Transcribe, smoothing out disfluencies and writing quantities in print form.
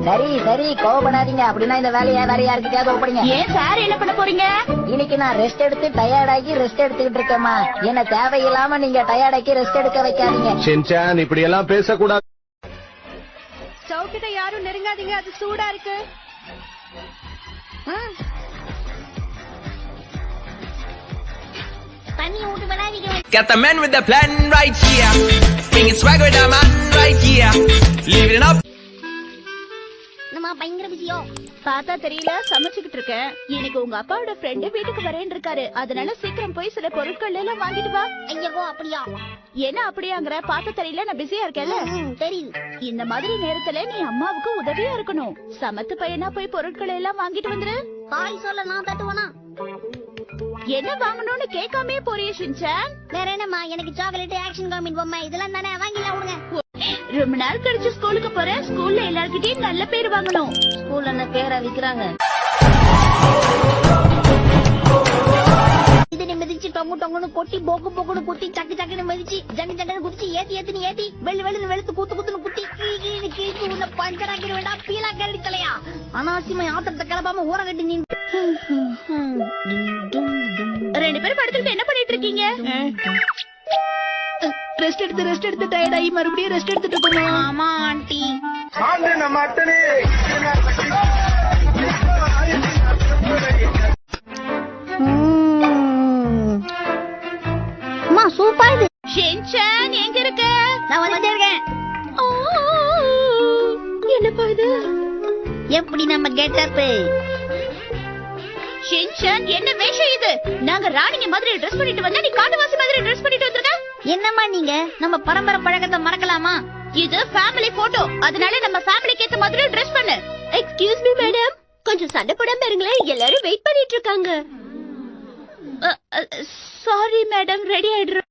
சரி சரி கோவப்படாதீங்க. அப்படின்னா இந்த வேலையை வேற யாருக்கிட்டயாவது ஒப்படைங்க. ஏன் சார் என்ன பண்ண போறீங்க? இன்னைக்கு நான் ரெஸ்ட் எடுத்து டயர்டாகி ரெஸ்ட் எடுத்துக்கிட்டு இருக்கேம்மா. என்ன தேவையில்லாம நீங்க டயர்டாக்கி ரெஸ்ட் எடுக்க வைக்காதீங்க. ஷின்சான் இப்படி எல்லாம் பேசக்கூடாது. ஸ்டவ் கிட்ட யாரும் நெருங்காதீங்க, அது சூடா இருக்கு. Got the man with the plan right here. Bringing swag with the man right here. Leaving it up. பயங்கர பிஸியோ பார்த்தா தெரியல. சமைச்சுக்கிட்டு இருக்கேன். இன்னைக்கு உங்க அப்பாவோட ஃப்ரெண்டு வீட்டுக்கு வரேன்னு இருக்காரு. அதனால சீக்கிரம் போய் சில பொருட்கள் எல்லாம் வாங்கிட்டு வா. ஐயோ அப்படியா? என்ன அப்படியாங்கிற? பார்த்தா தெரியல, நான் பிஸியா இருக்கேன்ல. தெரியுது. இந்த மாதிரி நேரத்துல நீ அம்மாவுக்கு உதவியா இருக்கணும். சமத்து பையனா போய் பொருட்களை எல்லாம் வாங்கிட்டு வந்துரு. பாய் சொல்ல நான் தட்டுவனா? என்ன வாங்கணும்னு கேட்காமே போறிய ஷின்சான்? வேற என்னமா? எனக்கு சாக்லேட், ஆக்ஷன் காமின் பொம்மை இதெல்லாம் தானே வாங்கிடலாம். விடுங்க. ரொம்ப நாள் கழிச்சு ஸ்கூலுக்கு போறேன். ஸ்கூல்ல எல்லார்கிட்டயும் நல்ல பேர் வாங்கணும். ஸ்கூல்ல என்ன பேரா விக்கிறாங்க? இது மிதிச்சு டொங்கு டொங்குன்னு கொட்டி போக்கு போக்குன்னு குத்தி சக்கு சக்குன்னு மிதிச்சு ஜங்கு ஜங்குன்னு குடிச்சு ஏத்தி ஏத்தின்னு ஏத்தி வெள்ளு வெள்ளு வெளுத்து கூத்து கூத்துன்னு குத்தி கீழே உள்ள பஞ்சராக்கிற வேண்டாம். பீலா கரடி தலையா அனாவசியமா ஆத்திரத்தை கிளப்பாம ஊற கட்டி நீ. ரெண்டு பேரும் படுத்துட்டு என்ன பண்ணிட்டு இருக்கீங்க? ரெஸ்ட் எடுத்து டயர்ட் ஆகி மறுபடியும் ரெஸ்ட் எடுத்துட்டு இருக்கோம். ஆமா ஆண்டி. சூப்பர். ஷின்சான் எங்க இருக்க? நான் வந்துட்டே இருக்கேன். என்னப்பா இது? எப்படி நம்ம கெட்டப்? ஷின்சான் என்ன வேஷம் இது? நாங்க ராணிங்க மாதிரி ட்ரெஸ் பண்ணிட்டு வந்தா நீ காட்டுவாசி மாதிரி ட்ரெஸ் பண்ணிட்டு வந்திருக்க. என்னம்மா நீங்க நம்ம பரம்பரை பழக்கத்தை மறக்கலாமா? இது ஃபேமிலி போட்டோ, அதனால நம்ம ஃபேமிலிக்கு ஏத்த மாதிரி ட்ரெஸ் பண்ணு. எக்ஸ்கியூஸ் மீ மேடம், கொஞ்சம் சண்டை போடாம இருங்களே, எல்லாரும் வெயிட் பண்ணிட்டு இருக்காங்க. Sorry madam, ready ஆயிடுறோம்.